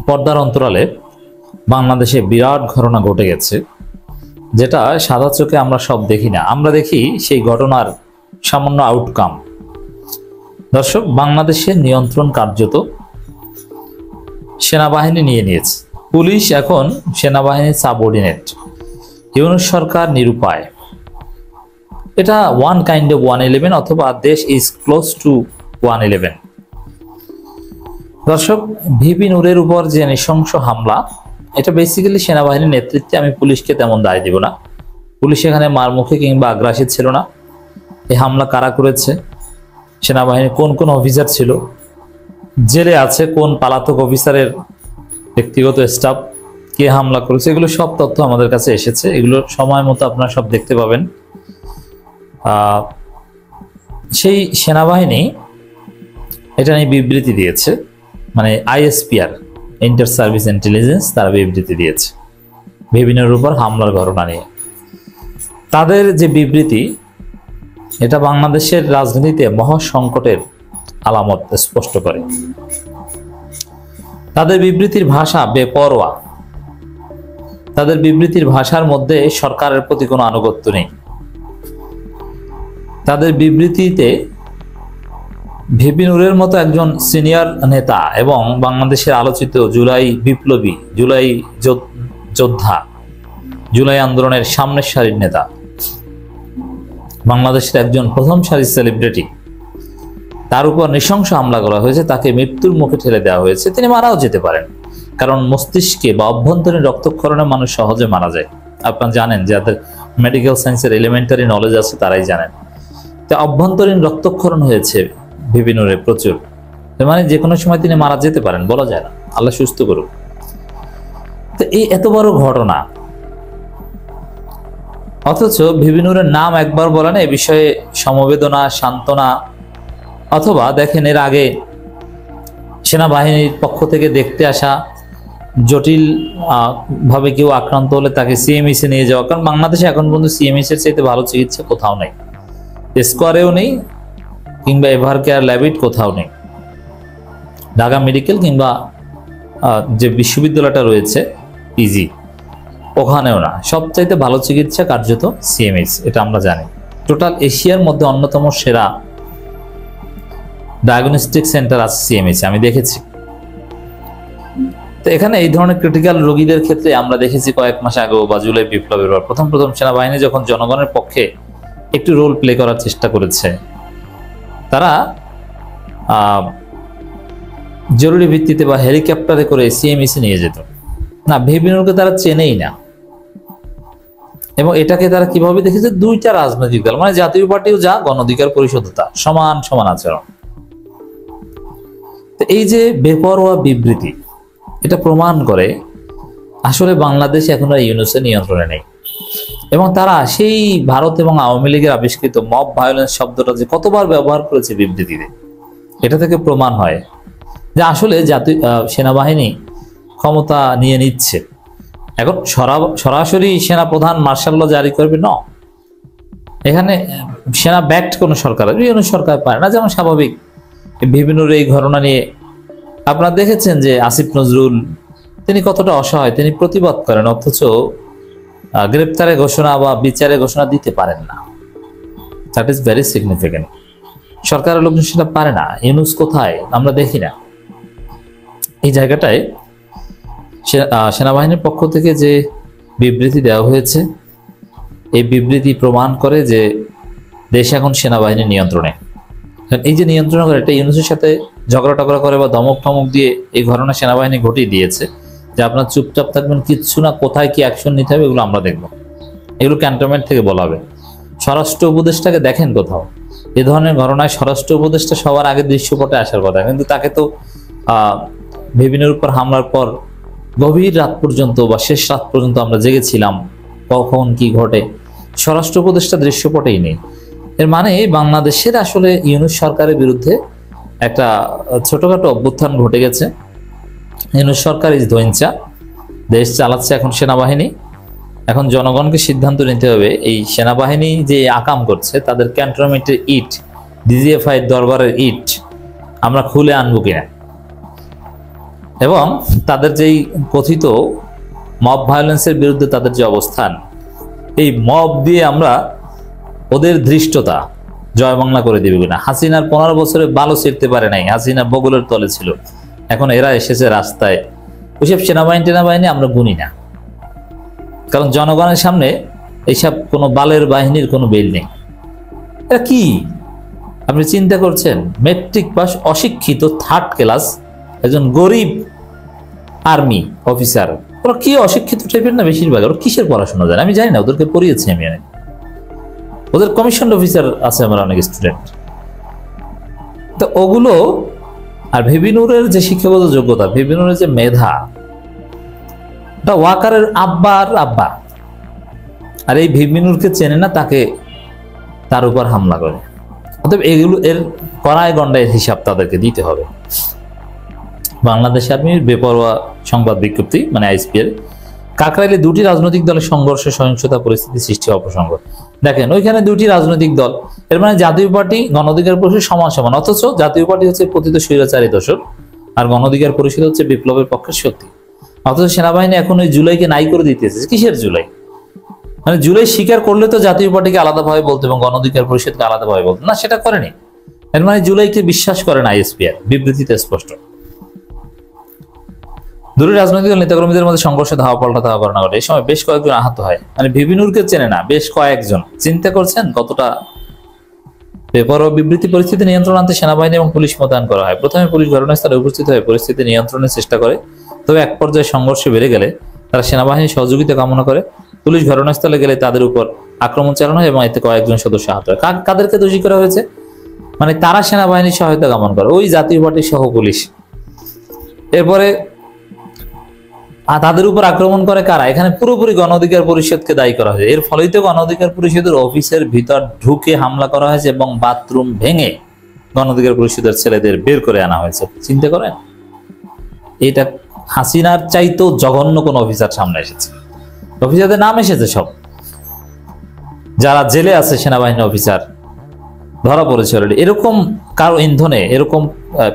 পর্দার অন্তরালে বাংলাদেশে বিরাট ঘটনা ঘটে গেছে, যেটা সাদা চোখে আমরা সব দেখি না। আমরা দেখি সেই ঘটনার সামান্য আউটকাম। দর্শক, বাংলাদেশের নিয়ন্ত্রণ কার্যত সেনাবাহিনী নিয়ে নিয়েছে। পুলিশ এখন সেনাবাহিনীর সাবঅর্ডিনেট। ইউনূস সরকার নিরুপায়। এটা ওয়ান কাইন্ড অফ 111 অথবা দেশ ইজ ক্লোজ টু 111। দর্শক, ভিপি নূরের উপর যে নৃশংস হামলা, এটা বেসিক্যালি সেনাবাহিনীর নেতৃত্বে। আমি পুলিশকে তেমন দায় দিব না। পুলিশ এখানে মারমুখী কিংবা আগ্রাসী ছিল না। এই হামলা কারা করেছে, সেনাবাহিনীর কোন কোন অফিসার ছিল, জেলে আছে কোন পালাতক অফিসারের ব্যক্তিগত স্টাফ, কে হামলা করেছে, এগুলো সব তথ্য আমাদের কাছে এসেছে। এগুলো সময় মতো আপনারা সব দেখতে পাবেন। সেই সেনাবাহিনী এটা নিয়ে বিবৃতি দিয়েছে, মানে আইএসপিআর, ইন্টার সার্ভিস ইন্টেলিজেন্স, তারা বিবৃতি দিয়েছে বিভিন্নের উপর হামলার ঘটনা নিয়ে। তাদের যে বিবৃতি, এটা বাংলাদেশের রাজনীতিতে মহা সংকটের আলামত স্পষ্ট করে। তাদের বিবৃতির ভাষা বেপরোয়া। তাদের বিবৃতির ভাষার মধ্যে সরকারের প্রতি কোনো আনুগত্য নেই। তাদের বিবৃতিতে ভিপি নূরের মতো একজন সিনিয়র নেতা এবং বাংলাদেশের আলোচিত জুলাই বিপ্লবী, জুলাই যোদ্ধা, জুলাই আন্দোলনের সামনের সারির নেতা, বাংলাদেশের একজন প্রথম সারির সেলিব্রিটি, তার উপর নৃশংস হামলা করা হয়েছে। তাকে মৃত্যুর মুখে ঠেলে দেওয়া হয়েছে। তিনি মারাও যেতে পারেন, কারণ মস্তিষ্কে বা অভ্যন্তরীণ রক্তক্ষরণে মানুষ সহজে মারা যায়। আপনারা জানেন, যাদের মেডিকেল সায়েন্সের এলিমেন্টারি নলেজ আছে তারাই জানেন। তো অভ্যন্তরীণ রক্তক্ষরণ হয়েছে ভিপি নূরের প্রচুর, মানে যে কোনো সময় তিনি মারা যেতে পারেন, বলা যায় না। আল্লাহ সুস্থ করুক। তো এই এত বড় ঘটনা, অথচ ভিপি নূরের নাম একবার বলে না। এ বিষয়ে সমবেদনা, সান্ত্বনা, অথবা দেখেন এর আগে সেনাবাহিনীর পক্ষ থেকে দেখতে আসা, জটিল ভাবে কেউ আক্রান্ত হলে তাকে সিএমএইচে নিয়ে যাওয়া। কারণ বাংলাদেশে এখন পর্যন্ত সিএমএইচ এর চাইতে ভালো চিকিৎসা কোথাও নেই, স্কোয়ারেও নেই, কিংবা এভার কেয়ার ল্যাবিট কোথাও নেই। ঢাকা মেডিকেল কিংবা যে বিশ্ববিদ্যালয়টা রয়েছে পিজি, ওখানেও না। সবচাইতে ভালো চিকিৎসা কার্যত সিএমএইচ, এটা আমরা জানি। টোটাল এশিয়ার মধ্যে অন্যতম সেরা ডায়াগনস্টিক সেন্টার আছে সিএমএইচ, আমি দেখেছি। তো এখানে এই ধরনের ক্রিটিক্যাল রোগীদের ক্ষেত্রে আমরা দেখেছি কয়েক মাস আগেও বা জুলাই বিপ্লবের পর প্রথম সেনাবাহিনী যখন জনগণের পক্ষে একটু রোল প্লে করার চেষ্টা করেছে, তারা জরুরি ভিত্তিতে বা হেলিকপ্টারে করে সিএমএইচে নিয়ে যেত না। ভিপি নূরকে তারা চেনেই না। এবং এটাকে তারা কিভাবে দেখেছে, দুইটা রাজনৈতিক দল, মানে জাতীয় পার্টিও যা, গণ অধিকার পরিষদও তা, সমান সমান আচরণ। তো এই যে বেপরোয়া বিবৃতি, এটা প্রমাণ করে আসলে বাংলাদেশ এখন আর ইউনূসের নিয়ন্ত্রণে নেই। এবং তারা সেই ভারত এবং আওয়ামী লীগের আবিষ্কৃত মব ভায়োলেন্স শব্দটা যে কতবার ব্যবহার করেছে বিবৃতিতে, এটা থেকে প্রমাণ হয় যে আসলে জাতীয় সেনাবাহিনী ক্ষমতা নিয়ে নিচ্ছে। এখন সরাসরি সেনা প্রধান মার্শাল ল জারি করবে না, এখানে সেনা ব্যাক্ট কোনো সরকার, ইউনূস সরকার পারে না। যেমন স্বাভাবিক বিভিন্ন এই ঘটনা নিয়ে আপনারা দেখেছেন যে আসিফ নজরুল, তিনি কতটা অসহায়, তিনি প্রতিবাদ করেন, অথচ গ্রেপ্তারের ঘোষণা বা বিচারের ঘোষণা দিতে পারেন না। That is very significant. সরকারের লোকজন সেটা পারে না। ইউনূস কোথায় আমরা দেখি না। এই জায়গাটায় সেনাবাহিনীর পক্ষ থেকে যে বিবৃতি দেওয়া হয়েছে, এই বিবৃতি প্রমাণ করে যে দেশ এখন সেনাবাহিনীর নিয়ন্ত্রণে। এই যে নিয়ন্ত্রণ করে, এটা ইউনূসের সাথে ঝগড়া টগড়া করে বা ধমক টমক দিয়ে এই ঘটনা সেনাবাহিনী ঘটিয়ে দিয়েছে যে আপনার চুপচাপ থাকবেন, কিচ্ছু না, কোথায় কি অ্যাকশন নিতে হবে এগুলো আমরা দেখব। এগুলো ক্যান্টনমেন্ট থেকে বলা হবে। স্বরাষ্ট্র উপদেষ্টাকে দেখেন কোথাও এ ধরনের ঘটনায় স্বরাষ্ট্র উপদেষ্টা সবার আগে দৃশ্যপটে আসার কথা, কিন্তু তাকে তো ভিপিনের উপর হামলার পর গভীর রাত পর্যন্ত বা শেষ রাত পর্যন্ত আমরা জেগেছিলাম, কখন কি ঘটে স্বরাষ্ট্র উপদেষ্টা দৃশ্যপটেই নেই। এর মানে বাংলাদেশের আসলে ইউনূস সরকারের বিরুদ্ধে একটা ছোটখাটো অভ্যুত্থান ঘটে গেছে। ইউনূস সরকার ইজ ধৈঞ্চা, দেশ চালাচ্ছে এখন সেনাবাহিনী। এখন জনগণকে সিদ্ধান্ত নিতে হবে এই সেনাবাহিনী যে আকাম করছে, তাদের ক্যান্টনমেন্টের ইট, ডিজিএফআই দরবারের ইট আমরা খুলে আনবো কিনা। এবং তাদের যেই কথিত মব ভায়োলেন্সের বিরুদ্ধে তাদের যে অবস্থান, এই মব দিয়ে আমরা ওদের ধৃষ্টতা জয় বাংলা করে দিবে কিনা। হাসিনার 15 বছরে বালু ছিঁড়তে পারে নাই, হাসিনা বগলের তলে ছিল, এখন এরা এসেছে রাস্তায়। ওইসব সেনাবাহিনী আমরা গুনি না, কারণ জনগণের সামনে এইসব কোনো বালের বাহিনীর কোনো বেল নেই। এটা কি আপনি চিন্তা করছেন? মেট্রিক পাস অশিক্ষিত 3rd ক্লাস একজন গরিব আর্মি অফিসার, ওরা কি অশিক্ষিত টাইপের না বেশিরভাগ? ওরা কিসের পড়াশোনা জানে আমি জানি না, ওদেরকে পড়িয়েছি আমি অনেক, ওদের কমিশন অফিসার আছে আমার অনেক স্টুডেন্ট। তো ওগুলো আর ভিবিনুরের যে শিক্ষাগত যোগ্যতা, ভিবিনুরের যে মেধা, ওটা ওয়াকারের আব্বার আব্বা, আর এই ভিবিনুরকে চেনে না, তাকে তার উপর হামলা করে। অতএব এগুলো এর কড়ায় গন্ডায় হিসাব তাদেরকে দিতে হবে। বাংলাদেশ আর্মির বেপরোয়া সংবাদ বিজ্ঞপ্তি মানে আইএসপির কাকরাইলে 2টি রাজনৈতিক দলের সংঘর্ষে সহিংসতা পরিস্থিতি সৃষ্টি অপসংগ। দেখেন ওইখানে 2টি রাজনৈতিক দল, এর মানে জাতীয় পার্টি গণ অধিকার পরিষদ সমান সমান, অথচ জাতীয় পার্টি হচ্ছে পতিত স্বৈরাচারী দোসর আর গণ অধিকার পরিষদ হচ্ছে বিপ্লবের পক্ষের শক্তি। অথচ সেনাবাহিনী এখন ওই জুলাইকে নাই করে দিতেছে। কিসের জুলাই? মানে জুলাই স্বীকার করলে তো জাতীয় পার্টিকে আলাদাভাবে বলতো এবং গণ অধিকার পরিষদকে আলাদাভাবে বলতো না, সেটা করেনি। এর মানে জুলাইকে বিশ্বাস করে না আইএসপিআর, বিবৃতিতে স্পষ্ট। দুটি রাজনৈতিক দল নেতাকর্মীদের মধ্যে সংঘর্ষে ধাওয়া পাল্টা ঘটনা ঘটে। এই সময় বেশ কয়েকজন আহত হয়। মানে ভিবিনুরকে চেনে না বেশ কয়েকজন। চিন্তা করছেন কতটা বেপরোয়া বিবৃতি? পরিস্থিতি নিয়ন্ত্রণ আনতে সেনাবাহিনী এবং পুলিশ মোতায়েন করা হয়। প্রথমে পুলিশ ঘটনাস্থলে উপস্থিত হয়ে পরিস্থিতি নিয়ন্ত্রণের চেষ্টা করে, তবে এক পর্যায়ে সংঘর্ষ বেড়ে গেলে তারা সেনাবাহিনীর সহযোগিতা কামনা করে। পুলিশ ঘটনাস্থলে গেলে তাদের উপর আক্রমণ চালানো হয় এবং এতে কয়েকজন সদস্য আহত হয়। কাদেরকে দোষী করা হয়েছে? মানে তারা সেনাবাহিনীর সহায়তা কামনা করে, ওই জাতীয় পার্টির সহ পুলিশ। এরপরে তাদের উপর আক্রমণ করে কারা? এখানে পুরোপুরি গণ অধিকার পরিষদকে দায়ী করা হয়েছে। এর ফলেই তো গণ অধিকার পরিষদের অফিসের ভিতর ঢুকে হামলা করা হয়েছে এবং বাথরুম ভেঙে গণ অধিকার পরিষদের ছেলেদের বের করে আনা হয়েছে। চিন্তা করেন, এটা হাসিনার চাইতেও জঘন্য কোন অফিসার সামনে এসেছে। অফিসারদের নাম এসেছে সব, যারা জেলে আছে সেনাবাহিনী অফিসার ধরা পড়েছে অলরেডি। এরকম কারো ইন্ধনে এরকম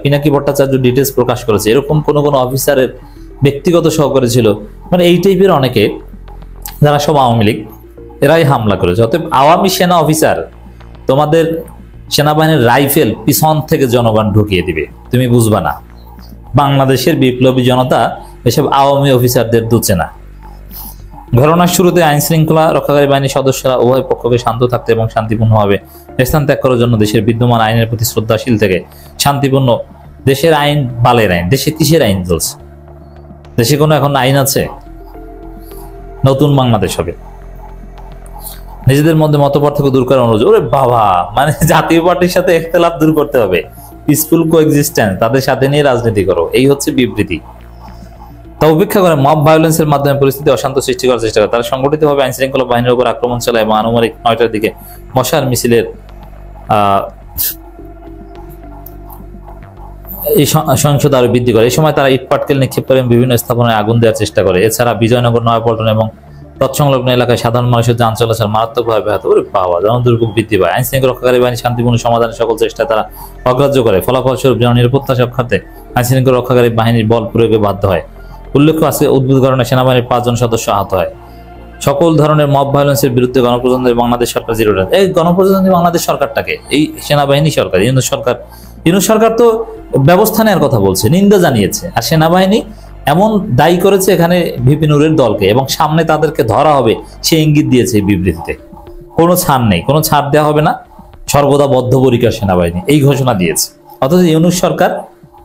পিনাকি ভট্টাচার্য ডিটেলস প্রকাশ করেছে, এরকম কোন অফিসারের ব্যক্তিগত সহকারী ছিল। মানে এই টাইপের অনেকে, যারা সব আওয়ামী লীগ, এরাই হামলা করেছে। অতএব আওয়ামী সেনা অফিসার তোমাদের সেনাবাহিনীর রাইফেল পিছন থেকে জনগণ ঢুকিয়ে দিবে, তুমি বুঝবা না। বাংলাদেশের বিপ্লবী জনতা এসব আওয়ামী অফিসারদের দুচে না। ঘটনার শুরুতে আইন শৃঙ্খলা রক্ষাকারী বাহিনীর সদস্যরা উভয় পক্ষকে শান্ত থাকতে এবং শান্তিপূর্ণভাবে স্থান ত্যাগ করার জন্য দেশের বিদ্যমান আইনের প্রতি শ্রদ্ধাশীল থেকে শান্তিপূর্ণ, দেশের আইন বালের আইন, দেশে কিসের আইন চলছে? দেশে কোনো এখন আইন আছে? নতুন বাংলাদেশ হবে। নিজেদের মধ্যে মতপার্থক্য দূর করার অনুরোধ। ওরে বাবা, মানে জাতীয় পার্টির সাথে ইখতিলাফ দূর করতে হবে, পিসফুল কোএক্সিস্টেন্স, তাদের সাথে নিয়ে রাজনীতি করো, এই হচ্ছে বিবৃতি। তা উপেক্ষা করে মব ভায়োলেন্সের মাধ্যমে পরিস্থিতি অশান্ত সৃষ্টি করার চেষ্টা করে। তারা সংগঠিতভাবে আইন শৃঙ্খলা বাহিনীর উপর আক্রমণ চালায় এবং আনুমানিক 9টার দিকে মশার মিছিলের এই সহিংসতা আরো বৃদ্ধি করে। এই সময় তারা ইট পাটকেল নিক্ষেপ করে বিভিন্ন স্থাপনায় আগুন দেওয়ার চেষ্টা করে। এছাড়া বিজয়নগর, নয়াপল্টন এবং তৎসংলগ্ন এলাকায় সাধারণ মানুষের যান চলাচল মারাত্মকভাবে ব্যাহত। ওরে বাবা, জনদুর্ভোগ বৃদ্ধি পায়। আইন শৃঙ্খলা রক্ষাকারী বাহিনী শান্তিপূর্ণ সমাধানের সকল চেষ্টা তারা অগ্রাহ্য করে। ফলাফলস্বরূপ জননিরাপত্তা রক্ষার্থে আইন শৃঙ্খলা রক্ষাকারী বাহিনীর বল প্রয়োগে বাধ্য হয়। উল্লেখ্য, আজকে উদ্ভুত ঘটনায় সেনাবাহিনীর 5 জন সদস্য আহত হয়। সকল ধরনের মব ভায়োলেন্সের বিরুদ্ধে গণপ্রজাতন্ত্রী বাংলাদেশ সরকার জিরো টলারেন্স। এই গণপ্রজাতন্ত্রী বাংলাদেশ সরকারটাকে, এই সেনাবাহিনী সরকার, ইউনূস সরকার তো ব্যবস্থা নেওয়ার কথা বলছে, নিন্দা জানিয়েছে। আর সেনাবাহিনী এমন দায়ী করেছে এখানে ভিপি নুরের দলকে, এবং সামনে তাদেরকে ধরা হবে সে ইঙ্গিত দিয়েছে এই বিবৃতিতে। কোনো ছাড় নেই, কোনো ছাড় দেওয়া হবে না, সর্বদা বদ্ধপরিকর সেনাবাহিনী, এই ঘোষণা দিয়েছে। অথচ ইউনূস সরকার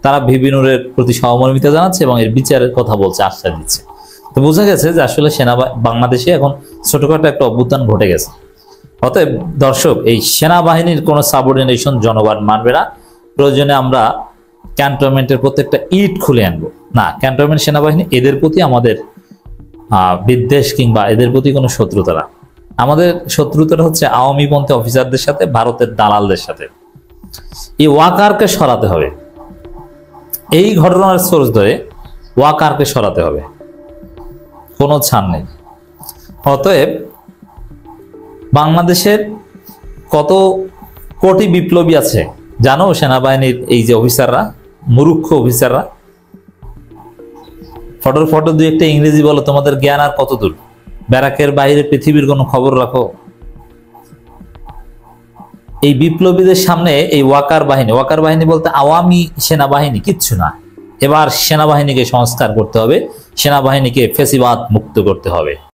তারা ভিপি নুরের প্রতি সহমর্মিতা জানাচ্ছে এবং এর বিচারের কথা বলছে, আশ্বাস দিচ্ছে। তো বোঝা গেছে যে আসলে বাংলাদেশে এখন ছোটখাটো একটা অভ্যুত্থান ঘটে গেছে। অতএব দর্শক, এই সেনাবাহিনীর কোনো সাবঅর্ডিনেশন জনগণ মানবে না। প্রয়োজনে আমরা ক্যান্টনমেন্টের প্রত্যেকটা ইট খুলে আনবো না। ক্যান্টনমেন্ট সেনাবাহিনী, এদের প্রতি আমাদের বিদ্বেষ কিংবা এদের প্রতি কোনো শত্রুতা না। আমাদের শত্রুতাটা হচ্ছে আওয়ামীপন্থী অফিসারদের সাথে, ভারতের দালালদের সাথে। এই ওয়াকারকে সরাতে হবে, এই ঘটনার সোর্স ধরে ওয়াকারকে সরাতে হবে, কোনো ছাড় নেই। অতএব বাংলাদেশের কত কোটি বিপ্লবী আছে জানো? সেনাবাহিনীর এই যে অফিসাররা, মূর্খ অফিসাররা, ফটোর ফটো দুই একটা ইংরেজি বলো, তোমাদের জ্ঞান আর কত দূর? ব্যারাকের বাইরে পৃথিবীর কোনো খবর রাখো? এই বিপ্লবীদের সামনে এই ওয়াকার বাহিনী বলতে আওয়ামী সেনাবাহিনী কিচ্ছু না। এবার সেনাবাহিনীকে সংস্কার করতে হবে, সেনাবাহিনীকে ফ্যাসিবাদ মুক্ত করতে হবে।